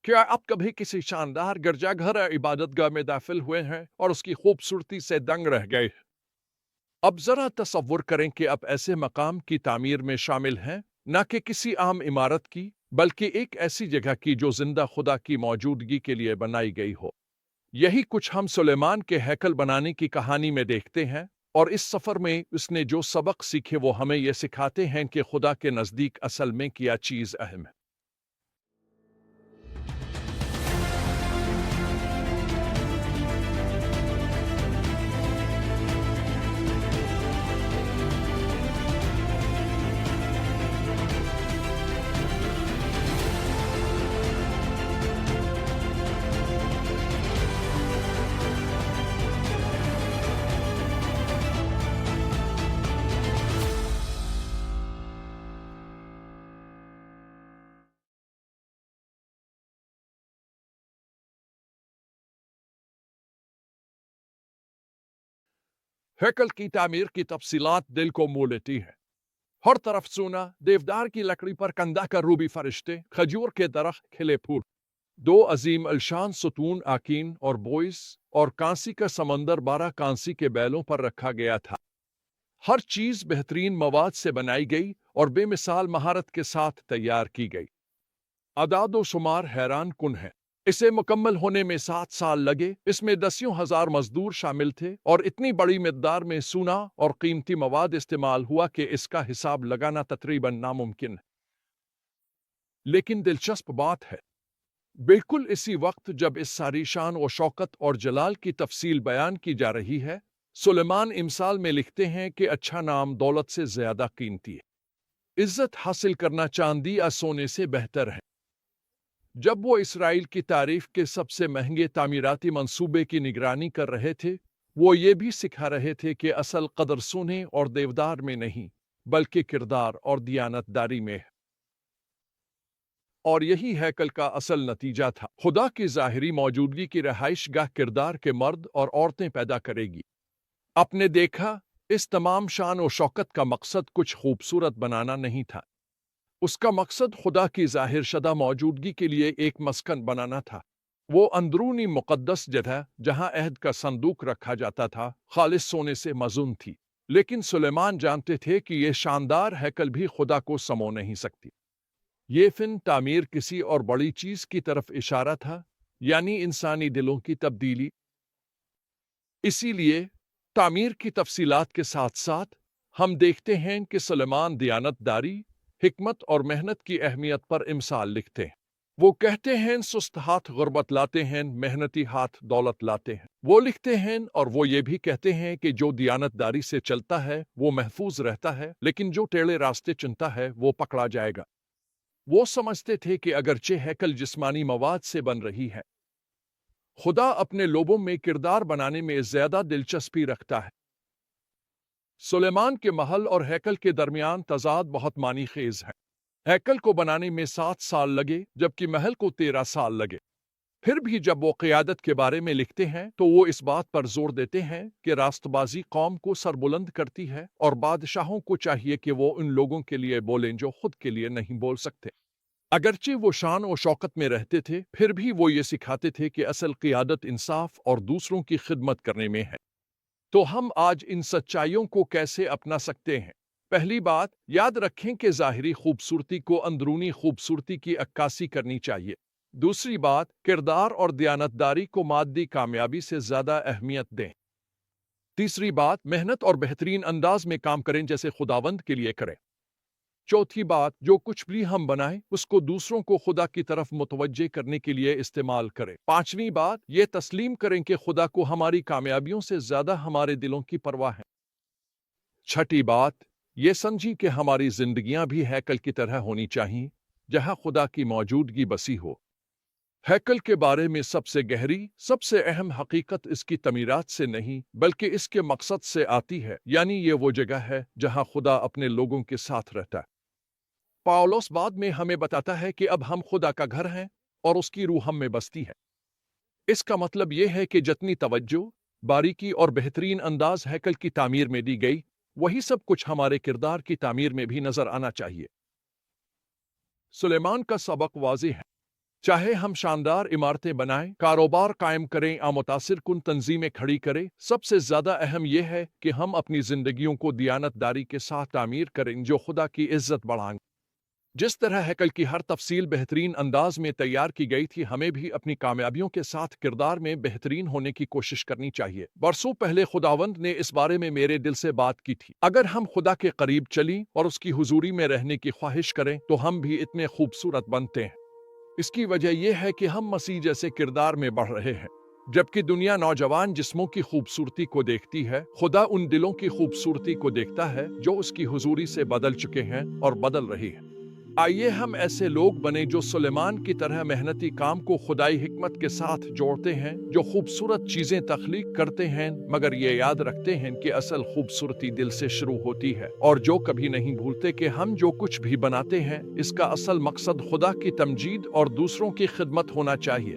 क्या आप कभी किसी शानदार गिरजाघर या इबादतगाह में दाखिल हुए हैं और उसकी खूबसूरती से दंग रह गए? अब जरा तसव्वुर करें कि आप ऐसे मकाम की तामीर में शामिल हैं, न कि किसी आम इमारत की, बल्कि एक ऐसी जगह की जो जिंदा खुदा की मौजूदगी के लिए बनाई गई हो। यही कुछ हम सुलेमान के हैकल बनाने की कहानी में देखते हैं, और इस सफर में उसने जो सबक सीखे वो हमें ये सिखाते हैं कि खुदा के नजदीक असल में क्या चीज अहम है। हैकल की तामीर की तफसीलात दिल को मोह लेती है। हर तरफ सोना, देवदार की लकड़ी पर कंधा कर रूबी फरिश्ते, खजूर के दरख्त, खिले फूल, दो अजीम अलशान सतून आकीन और बोइस, और कांसी का समंदर 12 कांसी के बैलों पर रखा गया था। हर चीज बेहतरीन मवाद से बनाई गई और बेमिसाल महारत के साथ तैयार की गई। अदादो शुमार हैरान कुन है। इसे मुकम्मल होने में 7 साल लगे। इसमें दसियों हजार मजदूर शामिल थे और इतनी बड़ी मिकदार में सोना और कीमती मवाद इस्तेमाल हुआ कि इसका हिसाब लगाना तकरीबन नामुमकिन है। लेकिन दिलचस्प बात है, बिल्कुल इसी वक्त जब इस सारी शान और शौकत और जलाल की तफसील बयान की जा रही है, सुलेमान इमसाल में लिखते हैं कि अच्छा नाम दौलत से ज्यादा कीमती है। इज्जत हासिल करना चांदी या सोने से बेहतर है। जब वो इसराइल की तारीफ के सबसे महंगे तामीराती मंसूबे की निगरानी कर रहे थे, वो ये भी सिखा रहे थे कि असल कदर सोने और देवदार में नहीं, बल्कि किरदार और दियानतदारी में है। और यही हैकल का असल नतीजा था। खुदा की ज़ाहिरी मौजूदगी की रहाइशगाह किरदार के मर्द और औरतें पैदा करेगी। आपने देखा, इस तमाम शान और शौकत का मकसद कुछ खूबसूरत बनाना नहीं था। उसका मकसद खुदा की ज़ाहिर शदा मौजूदगी के लिए एक मस्कन बनाना था। वो अंदरूनी मुक़द्दस जगह जहां अहद का संदूक रखा जाता था, खालिस सोने से मज़ून थी। लेकिन सुलेमान जानते थे कि ये शानदार हैकल भी खुदा को समो नहीं सकती। ये फिन तामीर किसी और बड़ी चीज की तरफ इशारा था, यानी इंसानी दिलों की तब्दीली। इसीलिए तामीर की तफसीलात के साथ साथ हम देखते हैं कि सुलेमान दियानतदारी, हिकमत और मेहनत की अहमियत पर इमसाल लिखते हैं। वो कहते हैं सुस्त हाथ गुर्बत लाते हैं, मेहनती हाथ दौलत लाते हैं। वो लिखते हैं और वो ये भी कहते हैं कि जो दियानतदारी से चलता है वो महफूज रहता है, लेकिन जो टेढ़े रास्ते चुनता है वो पकड़ा जाएगा। वो समझते थे कि अगरचे हैकल जिस्मानी मवाद से बन रही है, खुदा अपने लोगों में किरदार बनाने में ज्यादा दिलचस्पी रखता है। सुलेमान के महल और हैकल के दरमियान तजाद बहुत मानी खेज है। हैकल को बनाने में 7 साल लगे, जबकि महल को 13 साल लगे। फिर भी जब वो क़ियादत के बारे में लिखते हैं तो वो इस बात पर जोर देते हैं कि रास्तबाजी कौम को सरबुलंद करती है और बादशाहों को चाहिए कि वो उन लोगों के लिए बोलें जो खुद के लिए नहीं बोल सकते। अगरचे वो शान और शौकत में रहते थे, फिर भी वो ये सिखाते थे कि असल क़ियादत इंसाफ और दूसरों की खिदमत करने में है। तो हम आज इन सच्चाइयों को कैसे अपना सकते हैं? पहली बात, याद रखें कि ज़ाहिरी खूबसूरती को अंदरूनी खूबसूरती की अक्कासी करनी चाहिए। दूसरी बात, किरदार और दयानतदारी को मादी कामयाबी से ज़्यादा अहमियत दें। तीसरी बात, मेहनत और बेहतरीन अंदाज में काम करें जैसे खुदावंद के लिए करें। चौथी बात, जो कुछ भी हम बनाएं उसको दूसरों को खुदा की तरफ मुतवज्जे करने के लिए इस्तेमाल करें। पांचवी बात, ये तस्लीम करें कि खुदा को हमारी कामयाबियों से ज्यादा हमारे दिलों की परवाह है। छठी बात, ये समझी कि हमारी जिंदगियां भी हैकल की तरह होनी चाहिए, जहां खुदा की मौजूदगी बसी हो। हैकल के बारे में सबसे गहरी, सबसे अहम हकीकत इसकी तमीरात से नहीं, बल्कि इसके मकसद से आती है, यानी ये वो जगह है जहां खुदा अपने लोगों के साथ रहता है। पौलुस बाद में हमें बताता है कि अब हम खुदा का घर हैं और उसकी रूह हम में बसती है। इसका मतलब यह है कि जितनी तवज्जो, बारीकी और बेहतरीन अंदाज हैकल की तामीर में दी गई, वही सब कुछ हमारे किरदार की तामीर में भी नजर आना चाहिए। सुलेमान का सबक वाज़ेह है। चाहे हम शानदार इमारतें बनाएं, कारोबार कायम करें या मुतासिर कुन तंजीमें खड़ी करें, सबसे ज्यादा अहम यह है कि हम अपनी जिंदगियों को दियानतदारी के साथ तामीर करें जो खुदा की इज्जत बढ़ाएं। जिस तरह हैकल की हर तफसील बेहतरीन अंदाज में तैयार की गई थी, हमें भी अपनी कामयाबियों के साथ किरदार में बेहतरीन होने की कोशिश करनी चाहिए। बरसों पहले खुदावंद ने इस बारे में मेरे दिल से बात की थी। अगर हम खुदा के करीब चली और उसकी हुजूरी में रहने की ख्वाहिश करें तो हम भी इतने खूबसूरत बनते हैं। इसकी वजह यह है कि हम मसीह जैसे किरदार में बढ़ रहे हैं। जबकि दुनिया नौजवान जिस्मों की खूबसूरती को देखती है, खुदा उन दिलों की खूबसूरती को देखता है जो उसकी हुजूरी से बदल चुके हैं और बदल रही है। आइए हम ऐसे लोग बने जो सुलेमान की तरह मेहनती काम को खुदाई हिकमत के साथ जोड़ते हैं, जो खूबसूरत चीजें तख्लीक करते हैं मगर ये याद रखते हैं कि असल खूबसूरती दिल से शुरू होती है, और जो कभी नहीं भूलते कि हम जो कुछ भी बनाते हैं इसका असल मकसद खुदा की तमजीद और दूसरों की खिदमत होना चाहिए।